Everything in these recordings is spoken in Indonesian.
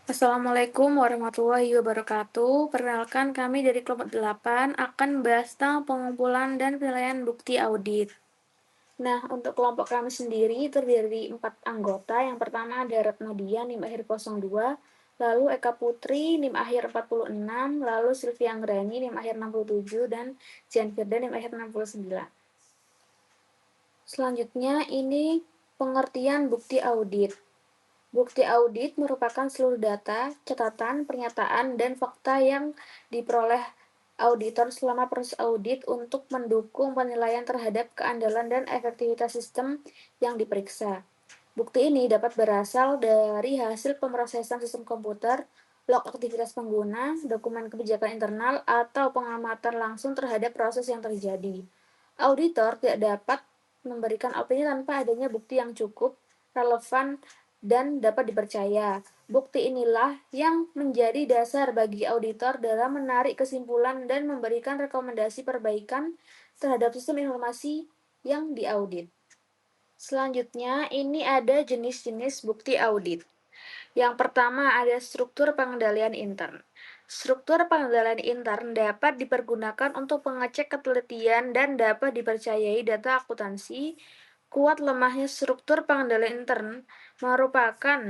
Assalamualaikum warahmatullahi wabarakatuh. Perkenalkan kami dari kelompok 8 akan membahas tentang pengumpulan dan penilaian bukti audit. Nah, untuk kelompok kami sendiri terdiri dari 4 anggota. Yang pertama ada Retno Dian, NIM akhir 02, lalu Eka Putri, NIM akhir 46, lalu Sylvia Anggrani, NIM akhir 67, dan Jian Firda, NIM akhir 69. Selanjutnya, ini pengertian bukti audit. Bukti audit merupakan seluruh data, catatan, pernyataan, dan fakta yang diperoleh auditor selama proses audit untuk mendukung penilaian terhadap keandalan dan efektivitas sistem yang diperiksa. Bukti ini dapat berasal dari hasil pemrosesan sistem komputer, log aktivitas pengguna, dokumen kebijakan internal, atau pengamatan langsung terhadap proses yang terjadi. Auditor tidak dapat memberikan opini tanpa adanya bukti yang cukup, relevan, dan dapat dipercaya. Bukti inilah yang menjadi dasar bagi auditor dalam menarik kesimpulan dan memberikan rekomendasi perbaikan terhadap sistem informasi yang diaudit. Selanjutnya, ini ada jenis-jenis bukti audit. Yang pertama ada struktur pengendalian intern. Struktur pengendalian intern dapat dipergunakan untuk mengecek ketelitian dan dapat dipercayai data akuntansi. Kuat lemahnya struktur pengendalian intern merupakan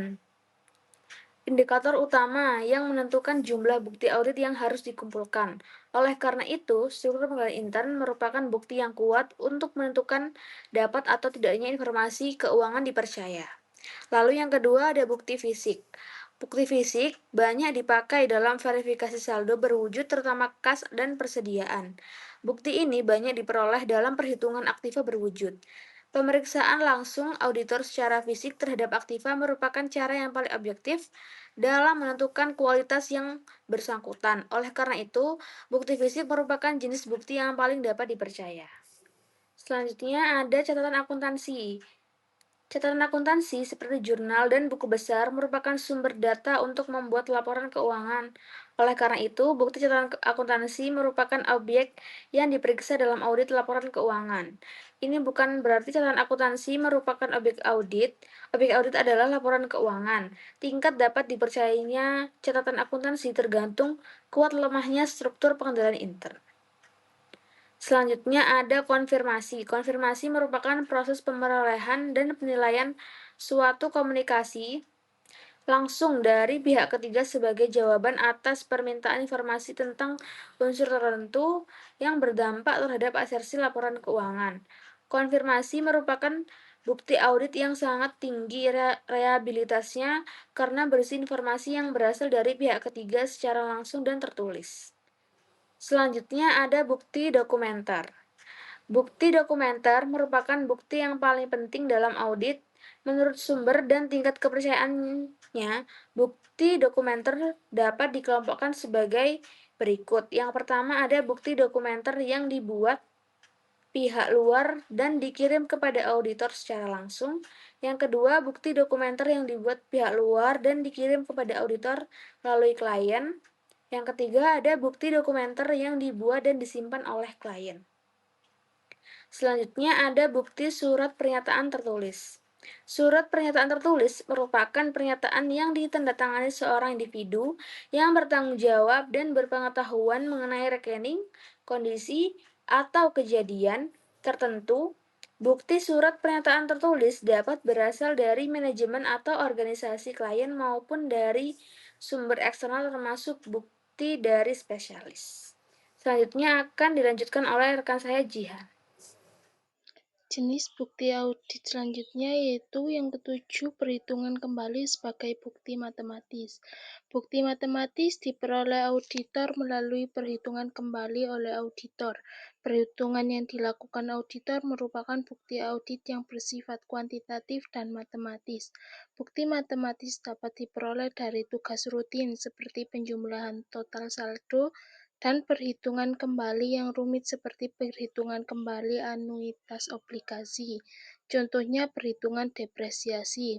indikator utama yang menentukan jumlah bukti audit yang harus dikumpulkan. Oleh karena itu, struktur pengendalian intern merupakan bukti yang kuat untuk menentukan dapat atau tidaknya informasi keuangan dipercaya. Lalu yang kedua ada bukti fisik. Bukti fisik banyak dipakai dalam verifikasi saldo berwujud terutama kas dan persediaan. Bukti ini banyak diperoleh dalam perhitungan aktiva berwujud. Pemeriksaan langsung auditor secara fisik terhadap aktiva merupakan cara yang paling objektif dalam menentukan kualitas yang bersangkutan. Oleh karena itu, bukti fisik merupakan jenis bukti yang paling dapat dipercaya. Selanjutnya ada catatan akuntansi. Catatan akuntansi seperti jurnal dan buku besar merupakan sumber data untuk membuat laporan keuangan. Oleh karena itu, bukti catatan akuntansi merupakan objek yang diperiksa dalam audit laporan keuangan. Ini bukan berarti catatan akuntansi merupakan objek audit. Objek audit adalah laporan keuangan. Tingkat dapat dipercayainya catatan akuntansi tergantung kuat lemahnya struktur pengendalian intern. Selanjutnya ada konfirmasi. Konfirmasi merupakan proses pemerolehan dan penilaian suatu komunikasi langsung dari pihak ketiga sebagai jawaban atas permintaan informasi tentang unsur tertentu yang berdampak terhadap asersi laporan keuangan. Konfirmasi merupakan bukti audit yang sangat tinggi reliabilitasnya karena berisi informasi yang berasal dari pihak ketiga secara langsung dan tertulis. Selanjutnya ada bukti dokumenter. Bukti dokumenter merupakan bukti yang paling penting dalam audit. Menurut sumber dan tingkat kepercayaannya, bukti dokumenter dapat dikelompokkan sebagai berikut. Yang pertama ada bukti dokumenter yang dibuat pihak luar dan dikirim kepada auditor secara langsung. Yang kedua, bukti dokumenter yang dibuat pihak luar dan dikirim kepada auditor melalui klien. Yang ketiga, ada bukti dokumenter yang dibuat dan disimpan oleh klien. Selanjutnya ada bukti surat pernyataan tertulis. Surat pernyataan tertulis merupakan pernyataan yang ditandatangani seorang individu yang bertanggung jawab dan berpengetahuan mengenai rekening, kondisi, atau kejadian tertentu. Bukti surat pernyataan tertulis dapat berasal dari manajemen atau organisasi klien maupun dari sumber eksternal termasuk bukti dari spesialis. Selanjutnya akan dilanjutkan oleh rekan saya Jihan. Jenis bukti audit selanjutnya yaitu yang ketujuh, perhitungan kembali sebagai bukti matematis. Bukti matematis diperoleh auditor melalui perhitungan kembali oleh auditor. Perhitungan yang dilakukan auditor merupakan bukti audit yang bersifat kuantitatif dan matematis. Bukti matematis dapat diperoleh dari tugas rutin seperti penjumlahan total saldo dan perhitungan kembali yang rumit seperti perhitungan kembali anuitas obligasi. Contohnya perhitungan depresiasi.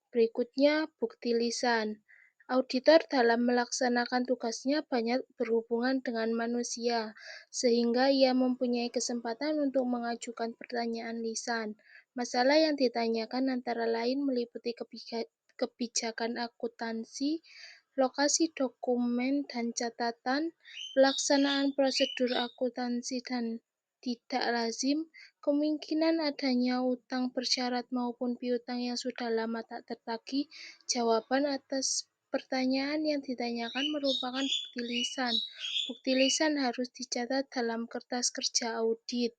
Berikutnya bukti lisan. Auditor dalam melaksanakan tugasnya banyak berhubungan dengan manusia, sehingga ia mempunyai kesempatan untuk mengajukan pertanyaan lisan. Masalah yang ditanyakan antara lain meliputi kebijakan akuntansi, lokasi dokumen dan catatan, pelaksanaan prosedur akuntansi dan tidak lazim, kemungkinan adanya utang bersyarat maupun piutang yang sudah lama tak tertagih. Jawaban atas pertanyaan yang ditanyakan merupakan bukti lisan. Bukti lisan harus dicatat dalam kertas kerja audit.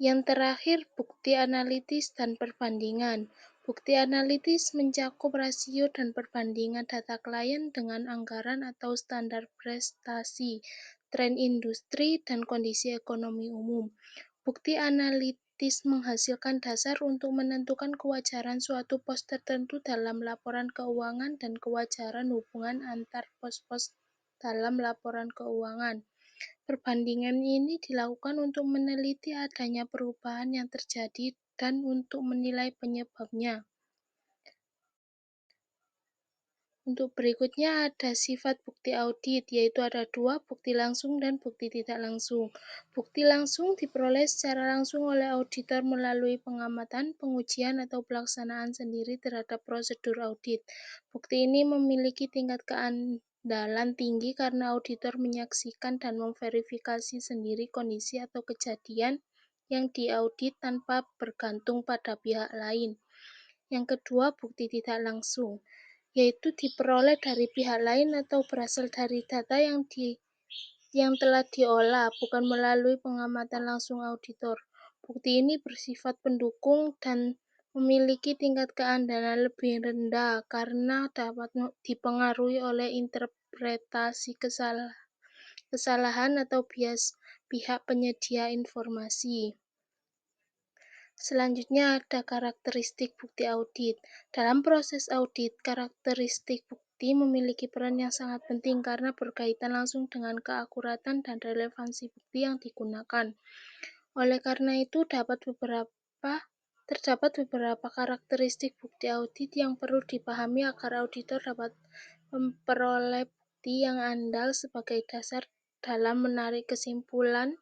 Yang terakhir, bukti analitis dan perbandingan. Bukti analitis mencakup rasio dan perbandingan data klien dengan anggaran atau standar prestasi, tren industri, dan kondisi ekonomi umum. Bukti analitis menghasilkan dasar untuk menentukan kewajaran suatu pos tertentu dalam laporan keuangan dan kewajaran hubungan antar pos-pos dalam laporan keuangan. Perbandingan ini dilakukan untuk meneliti adanya perubahan yang terjadi dan untuk menilai penyebabnya. Untuk berikutnya ada sifat bukti audit, yaitu ada 2, bukti langsung dan bukti tidak langsung. Bukti langsung diperoleh secara langsung oleh auditor melalui pengamatan, pengujian, atau pelaksanaan sendiri terhadap prosedur audit. Bukti ini memiliki tingkat keandalan tinggi karena auditor menyaksikan dan memverifikasi sendiri kondisi atau kejadian yang diaudit tanpa bergantung pada pihak lain. Yang kedua, bukti tidak langsung, yaitu diperoleh dari pihak lain atau berasal dari data yang telah diolah, bukan melalui pengamatan langsung auditor. Bukti ini bersifat pendukung dan memiliki tingkat keandalan lebih rendah karena dapat dipengaruhi oleh interpretasi kesalahan atau bias pihak penyedia informasi. Selanjutnya ada karakteristik bukti audit. Dalam proses audit, karakteristik bukti memiliki peran yang sangat penting karena berkaitan langsung dengan keakuratan dan relevansi bukti yang digunakan. Oleh karena itu, terdapat beberapa karakteristik bukti audit yang perlu dipahami agar auditor dapat memperoleh bukti yang andal sebagai dasar dalam menarik kesimpulan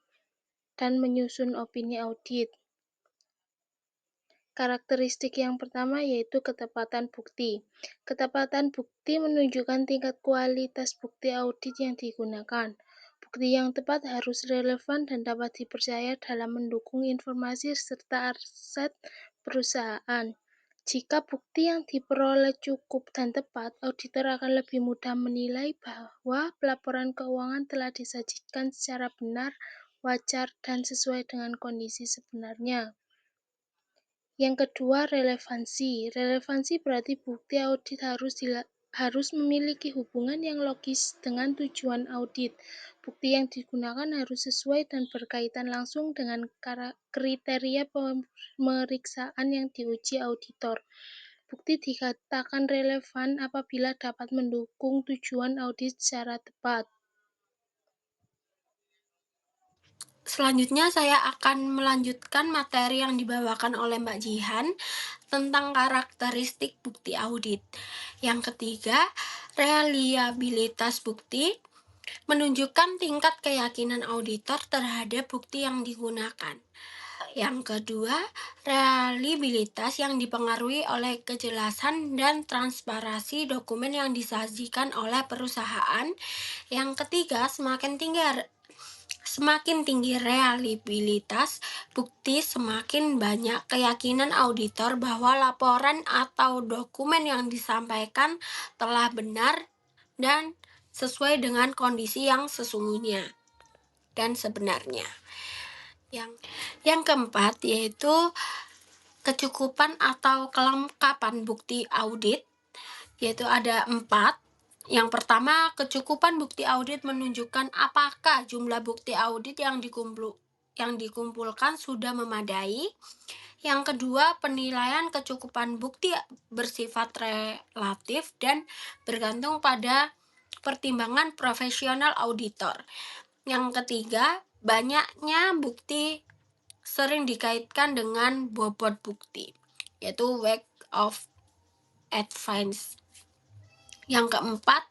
dan menyusun opini audit. Karakteristik yang pertama yaitu ketepatan bukti. Ketepatan bukti menunjukkan tingkat kualitas bukti audit yang digunakan. Bukti yang tepat harus relevan dan dapat dipercaya dalam mendukung informasi serta aset perusahaan. Jika bukti yang diperoleh cukup dan tepat, auditor akan lebih mudah menilai bahwa laporan keuangan telah disajikan secara benar, wajar, dan sesuai dengan kondisi sebenarnya. Yang kedua, relevansi. Relevansi berarti bukti audit harus memiliki hubungan yang logis dengan tujuan audit. Bukti yang digunakan harus sesuai dan berkaitan langsung dengan kriteria pemeriksaan yang diuji auditor. Bukti dikatakan relevan apabila dapat mendukung tujuan audit secara tepat. Selanjutnya saya akan melanjutkan materi yang dibawakan oleh Mbak Jihan tentang karakteristik bukti audit. Yang ketiga, reliabilitas bukti menunjukkan tingkat keyakinan auditor terhadap bukti yang digunakan. Yang kedua, reliabilitas yang dipengaruhi oleh kejelasan dan transparansi dokumen yang disajikan oleh perusahaan. Yang ketiga, semakin tinggi reliabilitas bukti, semakin banyak keyakinan auditor bahwa laporan atau dokumen yang disampaikan telah benar dan sesuai dengan kondisi yang sesungguhnya dan sebenarnya. Yang keempat yaitu kecukupan atau kelengkapan bukti audit, yaitu ada 4. Yang pertama, kecukupan bukti audit menunjukkan apakah jumlah bukti audit yang dikumpulkan sudah memadai. Yang kedua, penilaian kecukupan bukti bersifat relatif dan bergantung pada pertimbangan profesional auditor. Yang ketiga, banyaknya bukti sering dikaitkan dengan bobot bukti, yaitu weight of evidence. Yang keempat,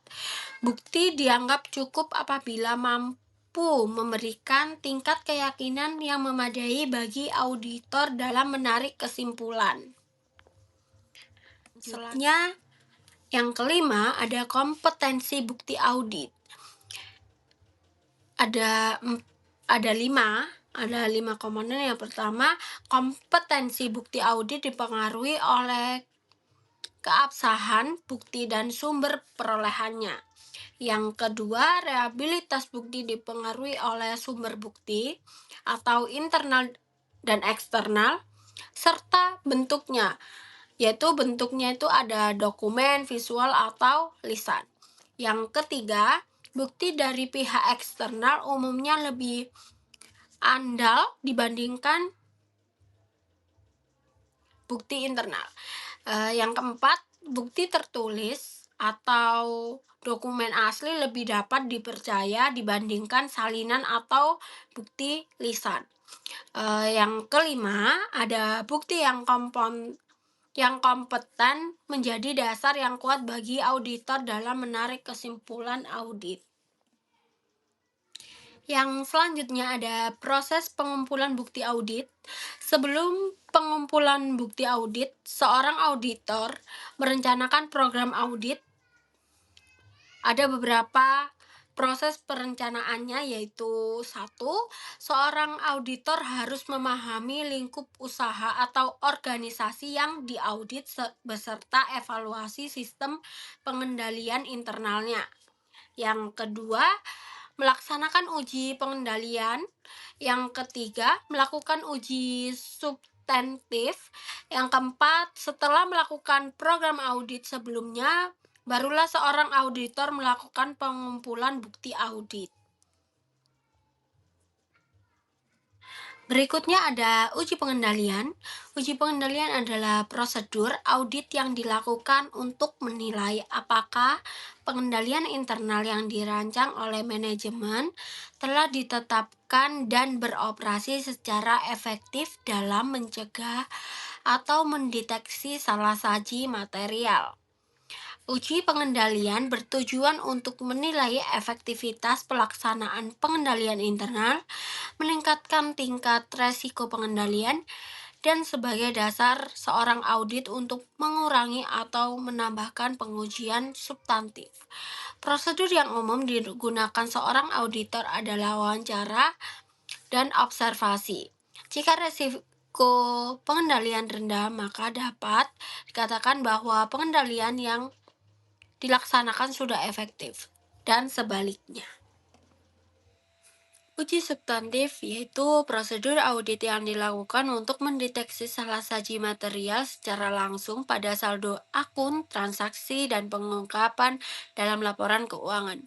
bukti dianggap cukup apabila mampu memberikan tingkat keyakinan yang memadai bagi auditor dalam menarik kesimpulan. Selanjutnya, Yang kelima, ada kompetensi bukti audit. Ada ada lima komponen. Yang pertama, kompetensi bukti audit dipengaruhi oleh keabsahan bukti dan sumber perolehannya. Yang kedua, reliabilitas bukti dipengaruhi oleh sumber bukti atau internal dan eksternal serta bentuknya, yaitu bentuknya itu ada dokumen, visual, atau lisan. Yang ketiga, bukti dari pihak eksternal umumnya lebih andal dibandingkan bukti internal. Yang keempat, bukti tertulis atau dokumen asli lebih dapat dipercaya dibandingkan salinan atau bukti lisan. Yang kelima, ada bukti yang kompeten menjadi dasar yang kuat bagi auditor dalam menarik kesimpulan audit. Yang selanjutnya ada proses pengumpulan bukti audit. Sebelum pengumpulan bukti audit, seorang auditor merencanakan program audit. Ada beberapa proses perencanaannya, yaitu 1. Seorang auditor harus memahami lingkup usaha atau organisasi yang diaudit beserta evaluasi sistem pengendalian internalnya. Yang kedua, melaksanakan uji pengendalian. Yang ketiga, melakukan uji substantif. Yang keempat, setelah melakukan program audit sebelumnya, barulah seorang auditor melakukan pengumpulan bukti audit. Berikutnya ada uji pengendalian. Uji pengendalian adalah prosedur audit yang dilakukan untuk menilai apakah pengendalian internal yang dirancang oleh manajemen telah ditetapkan dan beroperasi secara efektif dalam mencegah atau mendeteksi salah saji material. Uji pengendalian bertujuan untuk menilai efektivitas pelaksanaan pengendalian internal, meningkatkan tingkat resiko pengendalian, dan sebagai dasar seorang audit untuk mengurangi atau menambahkan pengujian substantif. Prosedur yang umum digunakan seorang auditor adalah wawancara dan observasi. Jika resiko pengendalian rendah, maka dapat dikatakan bahwa pengendalian yang dilaksanakan sudah efektif, dan sebaliknya. Uji substantif yaitu prosedur audit yang dilakukan untuk mendeteksi salah saji material secara langsung pada saldo akun, transaksi, dan pengungkapan dalam laporan keuangan.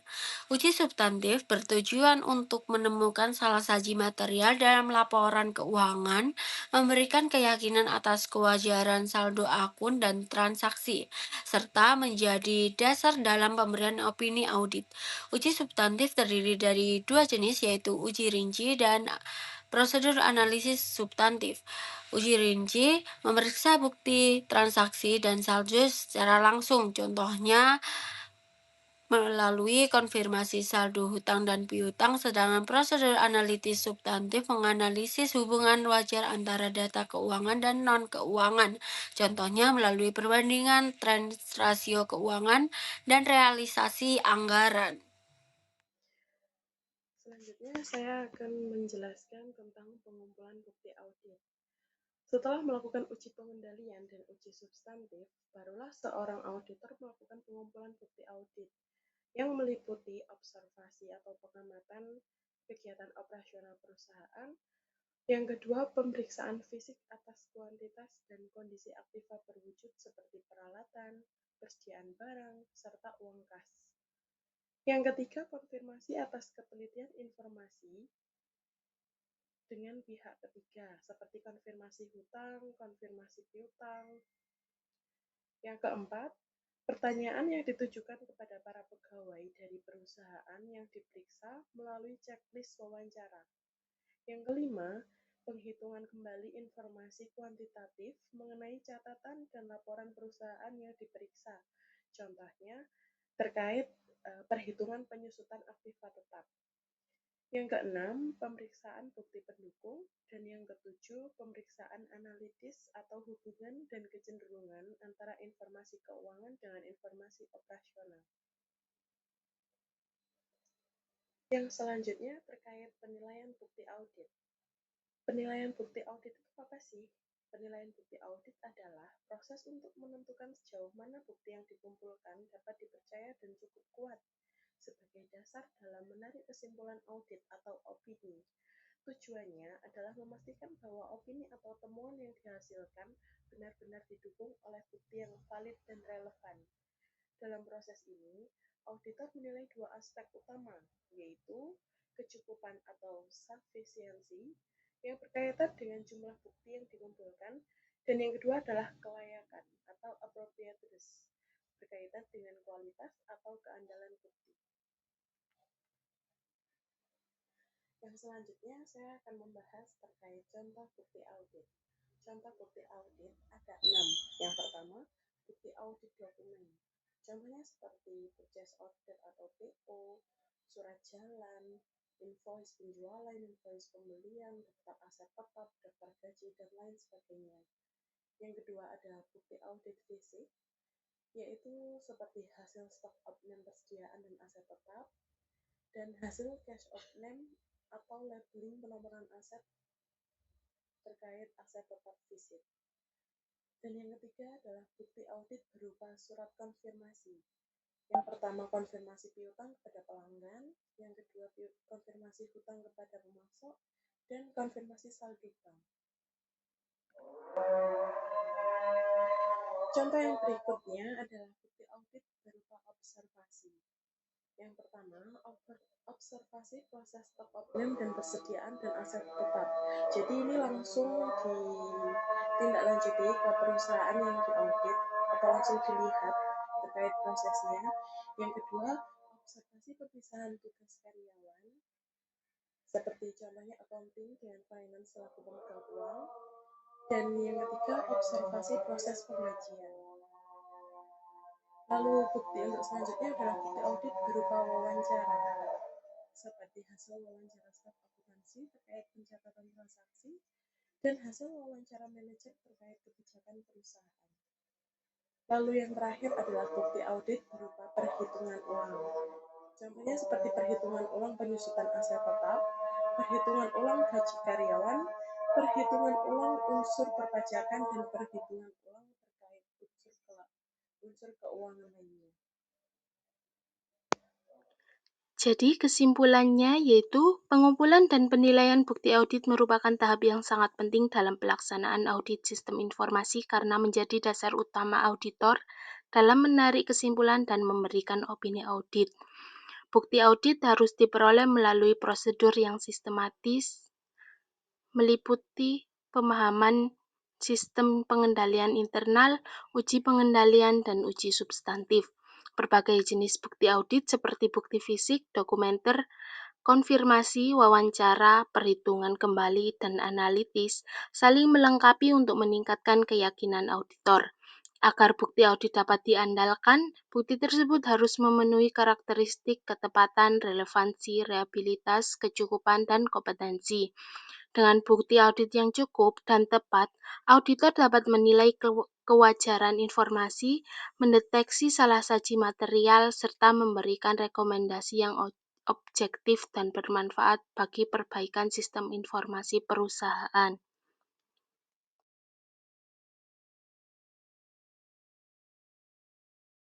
Uji substantif bertujuan untuk menemukan salah saji material dalam laporan keuangan, memberikan keyakinan atas kewajaran saldo akun dan transaksi, serta menjadi dasar dalam pemberian opini audit. Uji substantif terdiri dari dua jenis, yaitu uji rinci dan prosedur analisis substantif. Uji rinci memeriksa bukti transaksi dan saldo secara langsung, contohnya melalui konfirmasi saldo hutang dan piutang, sedangkan prosedur analisis substantif menganalisis hubungan wajar antara data keuangan dan non-keuangan, contohnya melalui perbandingan tren rasio keuangan dan realisasi anggaran. Selanjutnya saya akan menjelaskan tentang pengumpulan bukti audit. Setelah melakukan uji pengendalian dan uji substantif, barulah seorang auditor melakukan pengumpulan bukti audit yang meliputi observasi atau pengamatan kegiatan operasional perusahaan. Yang kedua, pemeriksaan fisik atas kuantitas dan kondisi aktiva berwujud seperti peralatan, persediaan barang, serta uang kas. Yang ketiga, konfirmasi atas ketelitian informasi dengan pihak ketiga, seperti konfirmasi hutang, konfirmasi piutang. Yang keempat, pertanyaan yang ditujukan kepada para pegawai dari perusahaan yang diperiksa melalui checklist wawancara. Yang kelima, penghitungan kembali informasi kuantitatif mengenai catatan dan laporan perusahaan yang diperiksa. Contohnya, terkait perhitungan penyusutan aktiva tetap. Yang keenam, pemeriksaan bukti pendukung. Dan yang ketujuh, pemeriksaan analitis atau hubungan dan kecenderungan antara informasi keuangan dengan informasi operasional. Yang selanjutnya terkait penilaian bukti audit. Penilaian bukti audit itu apa sih? Penilaian bukti audit adalah proses untuk menentukan sejauh mana bukti yang dikumpulkan dapat dipercaya dan cukup kuat sebagai dasar dalam menarik kesimpulan audit atau opini. Tujuannya adalah memastikan bahwa opini atau temuan yang dihasilkan benar-benar didukung oleh bukti yang valid dan relevan. Dalam proses ini, auditor menilai dua aspek utama, yaitu kecukupan atau sufficiency yang berkaitan dengan jumlah bukti yang dikumpulkan, dan yang kedua adalah kelayakan atau appropriateness berkaitan dengan kualitas atau keandalan bukti. Yang selanjutnya saya akan membahas terkait contoh bukti audit. Contoh bukti audit ada 6. Yang pertama, bukti audit dokumen. Contohnya seperti purchase order atau PO, surat jalan, invoice penjualan, invoice pembelian, daftar aset tetap, daftar gaji, dan lain sebagainya. Yang kedua ada bukti audit fisik, yaitu seperti hasil stock of name persediaan dan aset tetap, dan hasil cash of name atau labeling penomoran aset terkait aset tetap fisik. Dan yang ketiga adalah bukti audit berupa surat konfirmasi. Yang pertama konfirmasi piutang kepada pelanggan, yang kedua konfirmasi hutang kepada pemasok, dan konfirmasi saldo bank. Contoh yang berikutnya adalah bukti audit berupa observasi. Yang pertama, observasi proses stock of name dan persediaan dan aset tetap. Jadi ini langsung ditindaklanjuti ke perusahaan yang diaudit atau langsung dilihat terkait prosesnya. Yang kedua, observasi perpisahan tugas karyawan seperti contohnya accounting dengan finance selaku pemegang uang. Dan yang ketiga, observasi proses penggajian. Lalu bukti untuk selanjutnya adalah bukti audit berupa wawancara, seperti hasil wawancara staf akuntansi terkait pencatatan transaksi dan hasil wawancara manajer terkait kebijakan perusahaan. Lalu yang terakhir adalah bukti audit berupa perhitungan ulang. Contohnya seperti perhitungan ulang penyusutan aset tetap, perhitungan ulang gaji karyawan, perhitungan ulang unsur perpajakan, dan perhitungan ulang terkait unsur keuangan lainnya. Jadi kesimpulannya yaitu pengumpulan dan penilaian bukti audit merupakan tahap yang sangat penting dalam pelaksanaan audit sistem informasi karena menjadi dasar utama auditor dalam menarik kesimpulan dan memberikan opini audit. Bukti audit harus diperoleh melalui prosedur yang sistematis, meliputi pemahaman sistem pengendalian internal, uji pengendalian, dan uji substantif. Berbagai jenis bukti audit seperti bukti fisik, dokumenter, konfirmasi, wawancara, perhitungan kembali, dan analitis saling melengkapi untuk meningkatkan keyakinan auditor. Agar bukti audit dapat diandalkan, bukti tersebut harus memenuhi karakteristik ketepatan, relevansi, reliabilitas, kecukupan, dan kompetensi. Dengan bukti audit yang cukup dan tepat, auditor dapat menilai kewajaran informasi, mendeteksi salah saji material, serta memberikan rekomendasi yang objektif dan bermanfaat bagi perbaikan sistem informasi perusahaan.